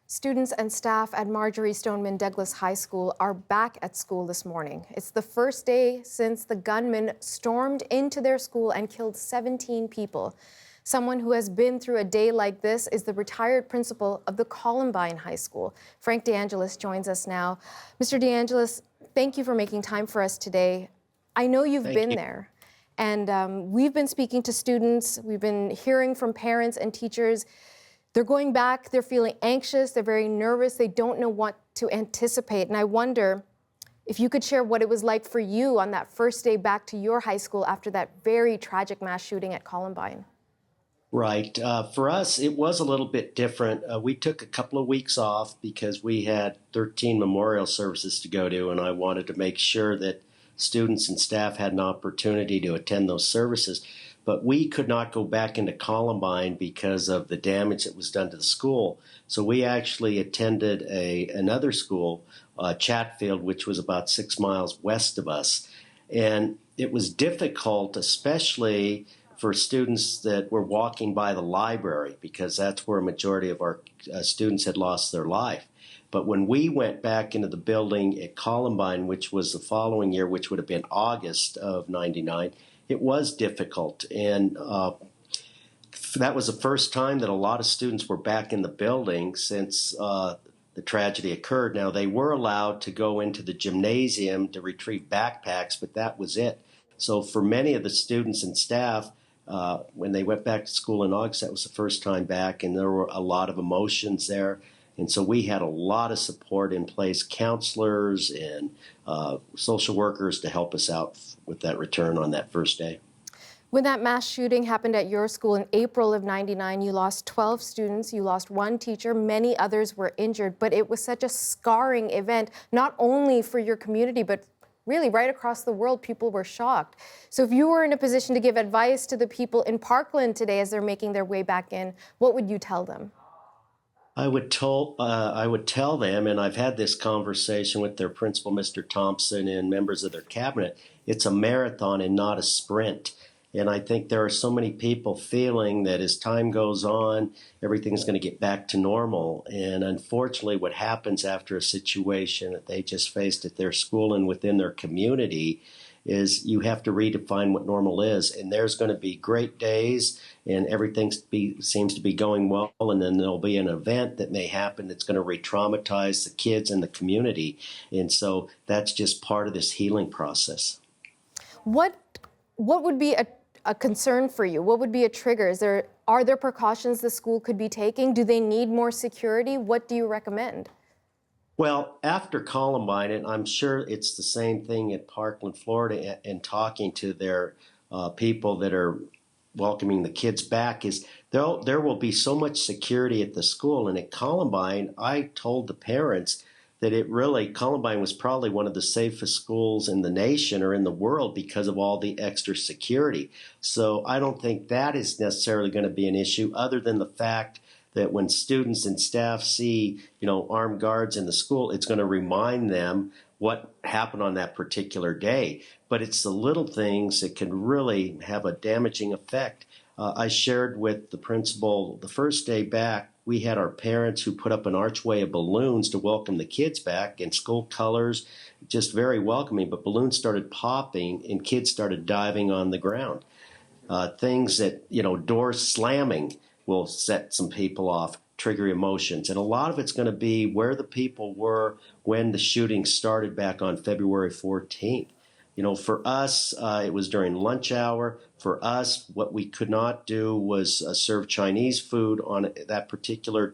Students and staff at Marjory Stoneman DeAngelis High School are back at school this morning. It's the first day since the gunman stormed into their school and killed 17 people. Someone who has been through a day like this is the retired principal of the Columbine High School. Frank DeAngelis joins us now. Mr. DeAngelis, thank you for making time for us today. I know you've been there, and we've been speaking to students. We've been hearing from parents and teachers. They're going back, they're feeling anxious, they're very nervous, they don't know what to anticipate. And I wonder if you could share what it was like for you on that first day back to your high school after that very tragic mass shooting at Columbine. Right. For us, it was a little bit different. We took a couple of weeks off because we had 13 memorial services to go to, and I wanted to make sure that students and staff had an opportunity to attend those services. But we could not go back into Columbine because of the damage that was done to the school. So we actually attended another school, Chatfield, which was about 6 miles west of us. And it was difficult, especially for students that were walking by the library, because that's where a majority of our students had lost their life. But when we went back into the building at Columbine, which was the following year, which would have been August of '99, it was difficult, and that was the first time that a lot of students were back in the building since the tragedy occurred. Now, they were allowed to go into the gymnasium to retrieve backpacks, but that was it. So for many of the students and staff, when they went back to school in August, that was the first time back, and there were a lot of emotions there. And so we had a lot of support in place, counselors and social workers to help us out with that return on that first day. When that mass shooting happened at your school in April of '99, you lost 12 students, you lost one teacher, many others were injured, but it was such a scarring event, not only for your community, but really right across the world. People were shocked. So if you were in a position to give advice to the people in Parkland today as they're making their way back in, what would you tell them? I would tell them, and I've had this conversation with their principal, Mr. Thompson, and members of their cabinet, it's a marathon and not a sprint. And I think there are so many people feeling that as time goes on, everything's going to get back to normal. And unfortunately, what happens after a situation that they just faced at their school and within their community is you have to redefine what normal is. And there's going to be great days and everything seems to be going well, and then there'll be an event that may happen that's going to re-traumatize the kids and the community. And so that's just part of this healing process. What would be a concern for you? What would be a trigger? Are there precautions the school could be taking? Do they need more security? What do you recommend? Well, after Columbine, and I'm sure it's the same thing at Parkland, Florida, and talking to their people that are welcoming the kids back, is there will be so much security at the school. And at Columbine, I told the parents that Columbine was probably one of the safest schools in the nation or in the world because of all the extra security. So I don't think that is necessarily going to be an issue, other than the fact that when students and staff see, armed guards in the school, it's going to remind them what happened on that particular day. But it's the little things that can really have a damaging effect. I shared with the principal the first day back, we had our parents who put up an archway of balloons to welcome the kids back in school colors, just very welcoming. But balloons started popping and kids started diving on the ground. Things that, doors slamming will set some people off, trigger emotions. And a lot of it's going to be where the people were when the shooting started back on February 14th. For us, it was during lunch hour. For us, what we could not do was serve Chinese food on that particular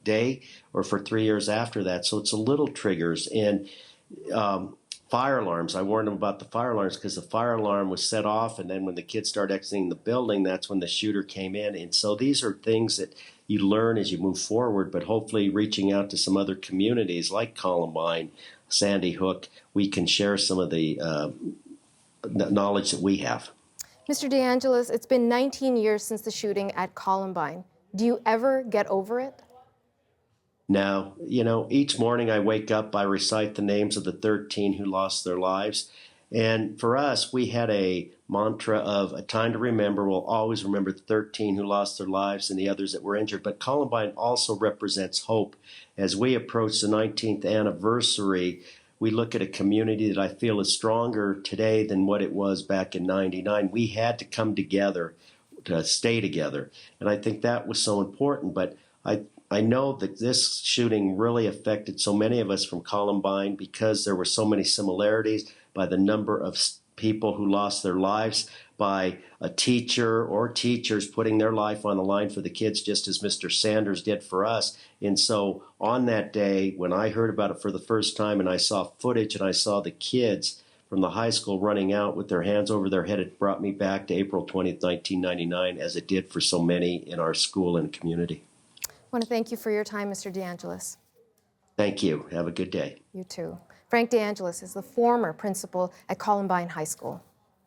day or for 3 years after that. So it's a little triggers. And fire alarms, I warned them about the fire alarms because the fire alarm was set off. And then when the kids started exiting the building, that's when the shooter came in. And so these are things that you learn as you move forward, but hopefully reaching out to some other communities like Columbine, Sandy Hook, we can share some of the knowledge that we have. Mr. DeAngelis, it's been 19 years since the shooting at Columbine. Do you ever get over it? No. Each morning I wake up, I recite the names of the 13 who lost their lives, And for us, we had a mantra of a time to remember. We'll always remember the 13 who lost their lives and the others that were injured. But Columbine also represents hope. As we approach the 19th anniversary, we look at a community that I feel is stronger today than what it was back in '99. We had to come together to stay together. And I think that was so important. But I know that this shooting really affected so many of us from Columbine because there were so many similarities by the number of people who lost their lives, by a teacher or teachers putting their life on the line for the kids, just as Mr. Sanders did for us. And so on that day, when I heard about it for the first time and I saw footage and I saw the kids from the high school running out with their hands over their head, it brought me back to April 20th, 1999, as it did for so many in our school and community. I want to thank you for your time, Mr. DeAngelis. Thank you. Have a good day. You too. Frank DeAngelis is the former principal at Columbine High School.